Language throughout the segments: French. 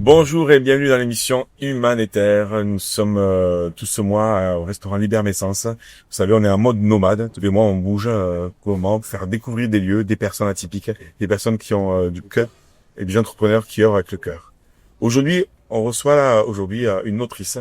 Bonjour et bienvenue dans l'émission Humanitaire. Nous sommes tout ce mois au restaurant Libermessence. Vous savez, on est en mode nomade. Tous les mois, on bouge pour faire découvrir des lieux, des personnes atypiques, des personnes qui ont du cœur et des entrepreneurs qui œuvrent avec le cœur. Aujourd'hui, on reçoit une autrice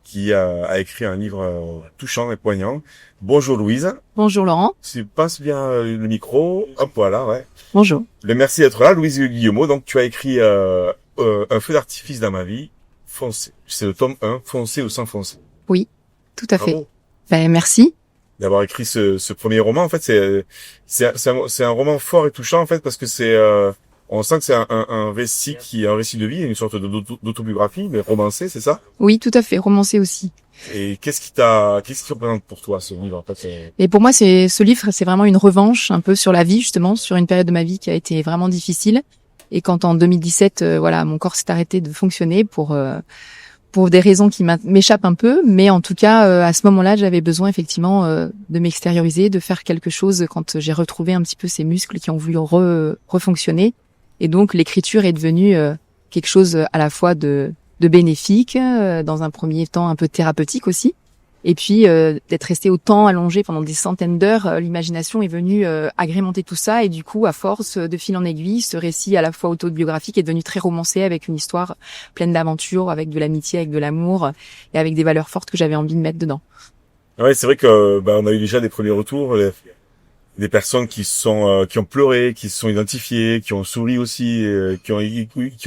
qui a écrit un livre touchant et poignant. Bonjour Louise. Bonjour Laurent. Tu passes bien le micro. Hop, voilà, ouais. Bonjour. Merci d'être là, Louise Guillemot. Donc, tu as écrit un feu d'artifice dans ma vie, foncé. C'est le tome 1, foncé ou sans foncer. Oui, tout à Bravo. fait. Ben, merci. D'avoir écrit ce premier roman. En fait, c'est un roman fort et touchant, en fait, parce que on sent que c'est un récit qui est un récit de vie, une sorte d'autobiographie, mais romancé, c'est ça? Oui, tout à fait. Romancé aussi. Et qu'est-ce qui représente pour toi, ce livre, en fait? Et pour moi, ce livre, c'est vraiment une revanche, un peu sur la vie, justement, sur une période de ma vie qui a été vraiment difficile. Et quand en 2017, mon corps s'est arrêté de fonctionner pour des raisons qui m'échappent un peu, mais en tout cas, à ce moment-là, j'avais besoin effectivement de m'extérioriser, de faire quelque chose quand j'ai retrouvé un petit peu ces muscles qui ont voulu refonctionner. Et donc, l'écriture est devenue quelque chose à la fois de bénéfique, dans un premier temps un peu thérapeutique aussi. Et puis, d'être resté autant allongé pendant des centaines d'heures, l'imagination est venue agrémenter tout ça. Et du coup, à force, de fil en aiguille, ce récit à la fois autobiographique est devenu très romancé, avec une histoire pleine d'aventures, avec de l'amitié, avec de l'amour, et avec des valeurs fortes que j'avais envie de mettre dedans. Ouais, c'est vrai que on a eu déjà des premiers retours, des personnes qui ont pleuré, qui se sont identifiées, qui ont souri aussi, qui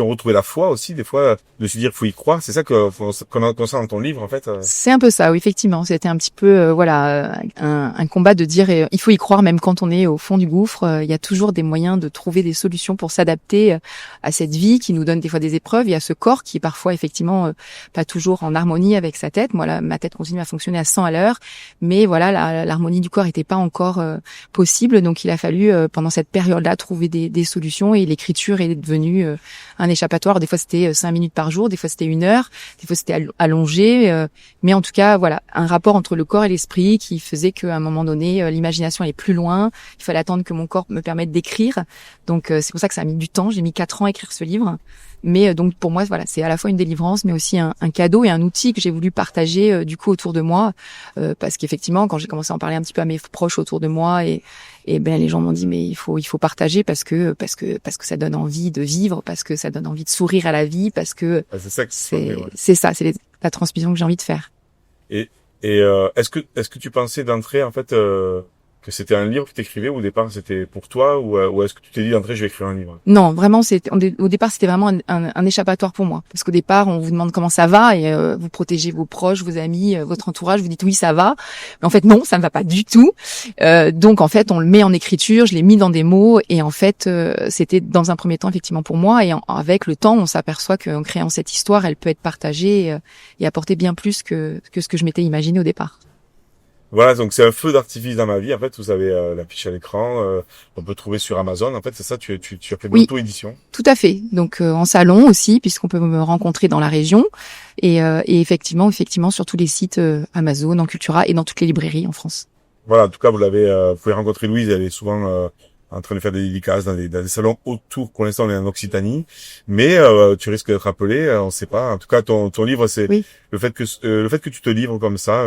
ont retrouvé la foi aussi, des fois, de se dire faut y croire. C'est ça qu'on sent dans ton livre, en fait. C'est un peu ça, oui, effectivement. C'était un petit peu, un combat de dire il faut y croire même quand on est au fond du gouffre. Il y a toujours des moyens de trouver des solutions pour s'adapter à cette vie qui nous donne des fois des épreuves. Il y a ce corps qui est parfois effectivement pas toujours en harmonie avec sa tête. Moi, ma tête continue à fonctionner à 100 à l'heure, mais voilà, l'harmonie du corps était pas encore possible, donc il a fallu pendant cette période-là trouver des solutions, et l'écriture est devenue un échappatoire. Des fois c'était 5 minutes par jour, des fois c'était 1 heure, des fois c'était allongé, mais en tout cas voilà, un rapport entre le corps et l'esprit qui faisait qu'à un moment donné l'imagination allait plus loin. Il fallait attendre que mon corps me permette d'écrire, donc c'est pour ça que ça a mis du temps. J'ai mis 4 ans à écrire ce livre. Mais donc pour moi, voilà, c'est à la fois une délivrance, mais aussi un cadeau et un outil que j'ai voulu partager du coup autour de moi, parce qu'effectivement, quand j'ai commencé à en parler un petit peu à mes proches autour de moi, et ben les gens m'ont dit mais il faut partager parce que ça donne envie de vivre, parce que ça donne envie de sourire à la vie, parce que C'est ça que c'est ça, c'est la transmission que j'ai envie de faire. Et est-ce que tu pensais d'entrée, en fait, que c'était un livre que t'écrivais, ou au départ c'était pour toi, ou est-ce que tu t'es dit d'entrée je vais écrire un livre? Non, vraiment, au départ, c'était vraiment un échappatoire pour moi. Parce qu'au départ, on vous demande comment ça va, et vous protégez vos proches, vos amis, votre entourage, vous dites oui, ça va. Mais en fait, non, ça ne va pas du tout. Donc, en fait, on le met en écriture, je l'ai mis dans des mots, et en fait, c'était dans un premier temps, effectivement, pour moi. Et avec le temps, on s'aperçoit qu'en créant cette histoire, elle peut être partagée et apporter bien plus que ce que je m'étais imaginé au départ. Voilà, donc c'est un feu d'artifice dans ma vie. En fait, vous avez l'affiche à l'écran. On peut trouver sur Amazon. En fait, c'est ça. Tu as fait de l'auto-édition. Tout à fait. Donc en salon aussi, puisqu'on peut me rencontrer dans la région, et effectivement sur tous les sites Amazon, en Cultura et dans toutes les librairies en France. Voilà. En tout cas, vous pouvez rencontrer Louise. Elle est souvent en train de faire des dédicaces dans des salons autour. Pour l'instant, on est en Occitanie, mais tu risques d'être appelé. On ne sait pas. En tout cas, ton livre, c'est le fait que tu te livres comme ça.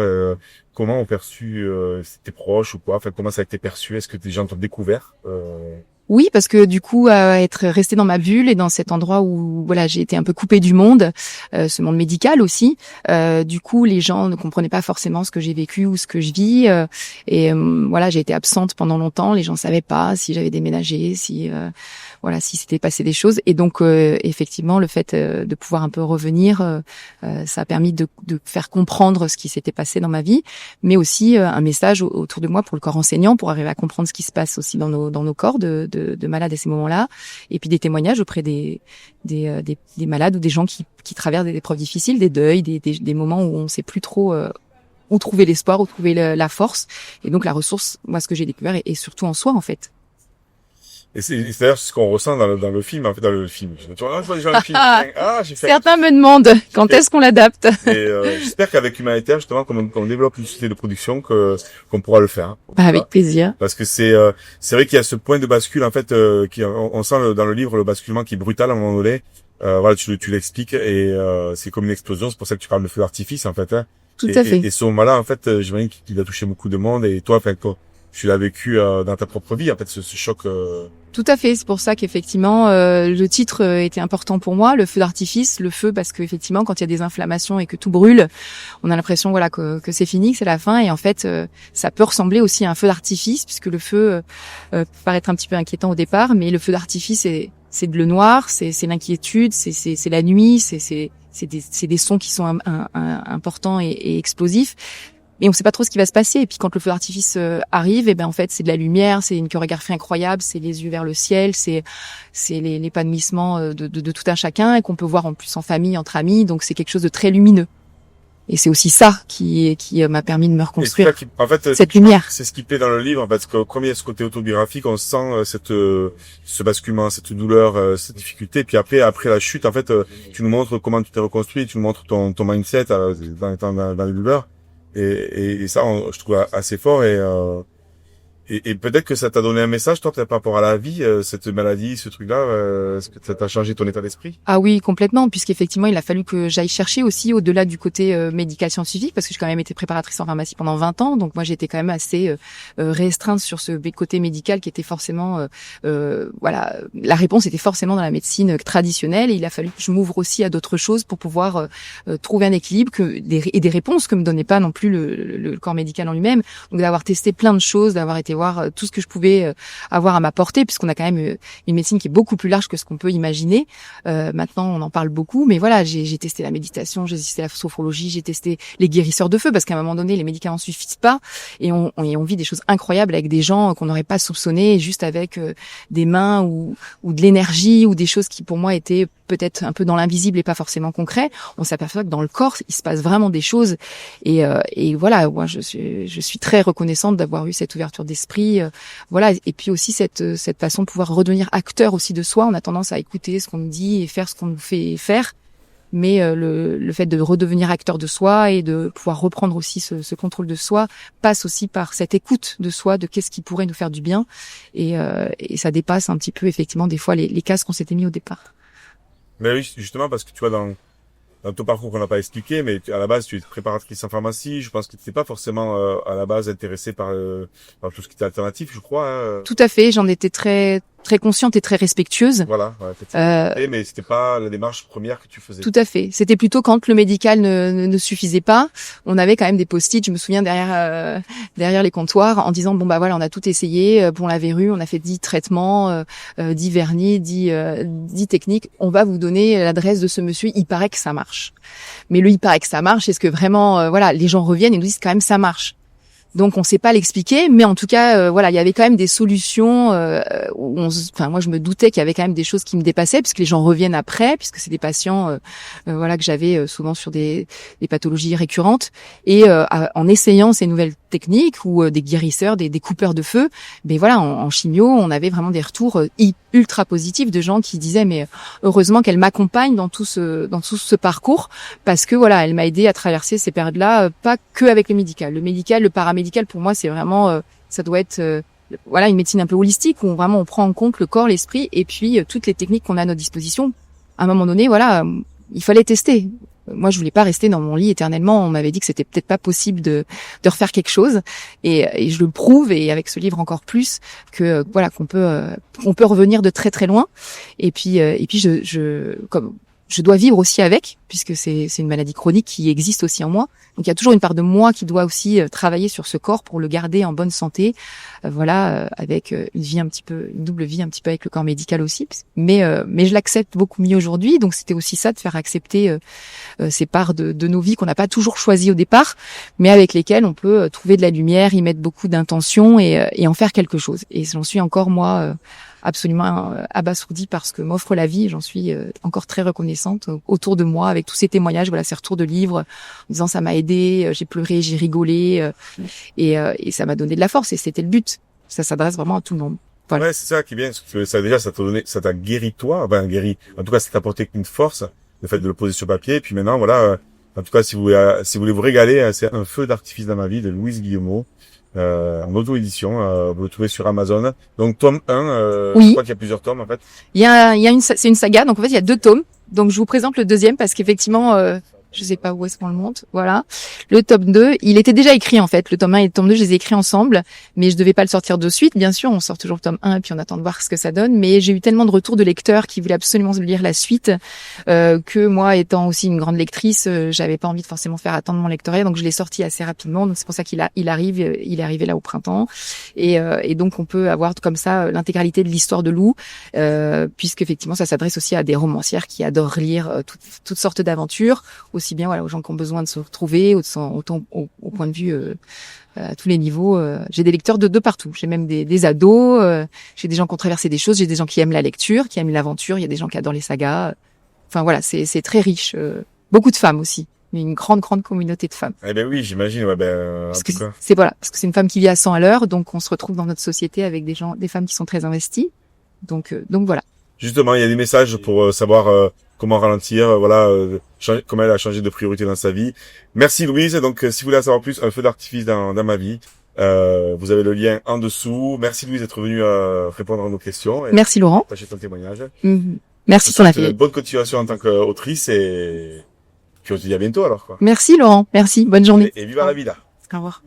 Comment ont perçu tes proches ou quoi? Enfin, comment ça a été perçu? Est-ce que des gens t'ont découvert? Oui, parce que du coup, être resté dans ma bulle et dans cet endroit où voilà, j'ai été un peu coupée du monde, ce monde médical aussi. Du coup, les gens ne comprenaient pas forcément ce que j'ai vécu ou ce que je vis. Et voilà, j'ai été absente pendant longtemps. Les gens savaient pas si j'avais déménagé, si s'était passé des choses. Et donc, effectivement, le fait de pouvoir un peu revenir, ça a permis de faire comprendre ce qui s'était passé dans ma vie, mais aussi un message autour de moi pour le corps enseignant, pour arriver à comprendre ce qui se passe aussi dans nos corps de malades à ces moments-là, et puis des témoignages auprès des malades ou des gens qui traversent des épreuves difficiles, des deuils, des moments où on sait plus trop où trouver l'espoir, où trouver la force. Et donc la ressource, moi ce que j'ai découvert est surtout en soi en fait. Et c'est d'ailleurs ce qu'on ressent dans le film, en fait, dans le film. Tu vois, je vois déjà le film. Certains me demandent quand est-ce qu'on l'adapte. Et j'espère qu'avec Humanitaire, justement, qu'on développe une société de production, qu'on pourra le faire. Avec plaisir. Parce que c'est vrai qu'il y a ce point de bascule, en fait, on sent dans le livre le basculement qui est brutal à un moment donné. Voilà, tu l'expliques et c'est comme une explosion. C'est pour ça que tu parles de feu d'artifice en fait. Hein. Tout à fait. Et ce moment-là, en fait, j'imagine qu'il a touché beaucoup de monde. Et toi, enfin, quand tu l'as vécu dans ta propre vie, en fait, ce choc. Tout à fait. C'est pour ça qu'effectivement, le titre était important pour moi, le feu d'artifice, le feu, parce qu'effectivement, quand il y a des inflammations et que tout brûle, on a l'impression, voilà, que c'est fini, que c'est la fin. Et en fait, ça peut ressembler aussi à un feu d'artifice, puisque le feu peut paraître un petit peu inquiétant au départ, mais le feu d'artifice, c'est de le noir, c'est l'inquiétude, c'est la nuit, c'est des sons qui sont importants et explosifs. Mais on sait pas trop ce qui va se passer. Et puis quand le feu d'artifice arrive, et ben en fait c'est de la lumière, c'est une chorégraphie incroyable, c'est les yeux vers le ciel, c'est l'épanouissement de tout un chacun et qu'on peut voir en plus en famille, entre amis. Donc c'est quelque chose de très lumineux. Et c'est aussi ça qui m'a permis de me reconstruire. En fait, cette lumière. C'est ce qui plaît dans le livre, parce que comme il y a ce côté autobiographique, on sent ce basculement, cette douleur, cette difficulté. Puis après la chute, en fait, tu nous montres comment tu t'es reconstruit, tu nous montres ton mindset dans les douleurs. Et ça, je trouve assez fort. Et peut-être que ça t'a donné un message, toi, peut-être par rapport à la vie, cette maladie, ce truc-là, est-ce que ça t'a changé ton état d'esprit? Ah oui, complètement, puisqu'effectivement, il a fallu que j'aille chercher aussi au-delà du côté médical scientifique, parce que j'ai quand même été préparatrice en pharmacie pendant 20 ans, donc moi j'étais quand même assez restreinte sur ce côté médical qui était forcément, voilà, la réponse était forcément dans la médecine traditionnelle, et il a fallu que je m'ouvre aussi à d'autres choses pour pouvoir trouver un équilibre et des réponses que me donnait pas non plus le corps médical en lui-même. Donc d'avoir testé plein de choses, d'avoir été voir tout ce que je pouvais avoir à ma portée, puisqu'on a quand même une médecine qui est beaucoup plus large que ce qu'on peut imaginer. Maintenant, on en parle beaucoup, mais voilà, j'ai testé la méditation, j'ai testé la sophrologie, j'ai testé les guérisseurs de feu, parce qu'à un moment donné, les médicaments suffisent pas, et on vit des choses incroyables avec des gens qu'on n'aurait pas soupçonnés, juste avec des mains ou de l'énergie, ou des choses qui pour moi étaient peut-être un peu dans l'invisible et pas forcément concret. On s'aperçoit que dans le corps, il se passe vraiment des choses, et voilà, moi je suis très reconnaissante d'avoir eu cette ouverture d'esprit, voilà, et puis aussi cette façon de pouvoir redevenir acteur aussi de soi. On a tendance à écouter ce qu'on nous dit et faire ce qu'on nous fait faire, mais le fait de redevenir acteur de soi et de pouvoir reprendre aussi ce contrôle de soi passe aussi par cette écoute de soi, de qu'est-ce qui pourrait nous faire du bien, et ça dépasse un petit peu effectivement des fois les cases qu'on s'était mis au départ. Mais oui, justement, parce que tu vois, dans ton parcours qu'on n'a pas expliqué, mais à la base, tu es préparatrice en pharmacie. Je pense que tu n'étais pas forcément à la base intéressée par tout ce qui était alternatif, je crois. Hein. Tout à fait, j'en étais très consciente et très respectueuse. Voilà, mais c'était pas la démarche première que tu faisais. Tout à fait. C'était plutôt quand le médical ne suffisait pas. On avait quand même des post-it, je me souviens, derrière les comptoirs, en disant bon bah voilà, on a tout essayé pour la verrue, on a fait 10 traitements, 10 vernis, 10 techniques. On va vous donner l'adresse de ce monsieur. Il paraît que ça marche. Mais il paraît que ça marche. Est-ce que vraiment, voilà, les gens reviennent et nous disent quand même ça marche. Donc on sait pas l'expliquer, mais en tout cas voilà, il y avait quand même des solutions où moi je me doutais qu'il y avait quand même des choses qui me dépassaient, puisque les gens reviennent après, puisque c'est des patients voilà que j'avais souvent sur des pathologies récurrentes, et en essayant ces nouvelles techniques ou des guérisseurs, des coupeurs de feu, mais voilà, en chimio, on avait vraiment des retours ultra positifs de gens qui disaient mais heureusement qu'elle m'accompagne dans tout ce parcours, parce que voilà, elle m'a aidé à traverser ces périodes-là, pas que avec le médical, le paramédical. Pour moi, c'est vraiment, ça doit être, voilà, une médecine un peu holistique où vraiment on prend en compte le corps, l'esprit et puis toutes les techniques qu'on a à notre disposition. À un moment donné, voilà, il fallait tester. Moi, je voulais pas rester dans mon lit éternellement. On m'avait dit que c'était peut-être pas possible de refaire quelque chose, et je le prouve, et avec ce livre encore plus, que voilà, qu'on peut revenir de très très loin. Et puis je dois vivre aussi avec, puisque c'est une maladie chronique qui existe aussi en moi. Donc il y a toujours une part de moi qui doit aussi travailler sur ce corps pour le garder en bonne santé, voilà, avec une double vie un petit peu avec le corps médical aussi. Mais je l'accepte beaucoup mieux aujourd'hui. Donc c'était aussi ça, de faire accepter ces parts de nos vies qu'on n'a pas toujours choisies au départ, mais avec lesquelles on peut trouver de la lumière, y mettre beaucoup d'intention et en faire quelque chose. Et j'en suis encore moi absolument abasourdie par ce que m'offre la vie. J'en suis encore très reconnaissante autour de moi, avec tous ces témoignages, voilà, ces retours de livres, en disant ça m'a aidé, j'ai pleuré, j'ai rigolé, et ça m'a donné de la force, et c'était le but. Ça s'adresse vraiment à tout le monde. Voilà. Ouais, c'est ça qui est bien, parce que ça t'a guéri toi, guéri. En tout cas, ça t'a apporté une force, le fait de le poser sur papier. Et puis maintenant, voilà, en tout cas, si vous voulez vous régaler, c'est Un feu d'artifice dans ma vie de Louise Guillemot. En auto-édition, vous le trouvez sur Amazon. Donc tome 1, oui. Je crois qu'il y a plusieurs tomes en fait. C'est une saga, donc en fait il y a 2 tomes. Donc je vous présente le deuxième parce qu'effectivement, je sais pas où est-ce qu'on le monte. Voilà. Le tome 2, il était déjà écrit en fait. Le tome 1 et le tome 2, je les ai écrits ensemble, mais je devais pas le sortir de suite. Bien sûr, on sort toujours le tome 1 et puis on attend de voir ce que ça donne. Mais j'ai eu tellement de retours de lecteurs qui voulaient absolument lire la suite que moi, étant aussi une grande lectrice, j'avais pas envie de forcément faire attendre mon lectorat. Donc je l'ai sorti assez rapidement. Donc c'est pour ça il est arrivé là au printemps. Et donc on peut avoir comme ça l'intégralité de l'histoire de Lou, puisque effectivement ça s'adresse aussi à des romancières qui adorent lire toutes sortes d'aventures, aussi bien voilà aux gens qui ont besoin de se retrouver, autant au point de vue à tous les niveaux. J'ai des lecteurs de partout. J'ai même des ados. J'ai des gens qui ont traversé des choses. J'ai des gens qui aiment la lecture, qui aiment l'aventure. Il y a des gens qui adorent les sagas. Enfin voilà, c'est très riche. Beaucoup de femmes aussi. Une grande communauté de femmes. Eh ben oui, j'imagine. Ouais, parce que c'est une femme qui vit à 100 à l'heure, donc on se retrouve dans notre société avec des femmes qui sont très investies. Donc voilà. Justement, il y a des messages pour savoir comment ralentir, comment elle a changé de priorité dans sa vie. Merci Louise. Donc, si vous voulez en savoir plus, un feu d'artifice dans ma vie, vous avez le lien en dessous. Merci Louise d'être venue répondre à nos questions. Et merci Laurent. Partager ton témoignage. Merci pour la bonne continuation en tant qu'autrice et puis on se dit à bientôt alors quoi. Merci Laurent. Merci. Bonne journée. Et viva la vida. Au revoir.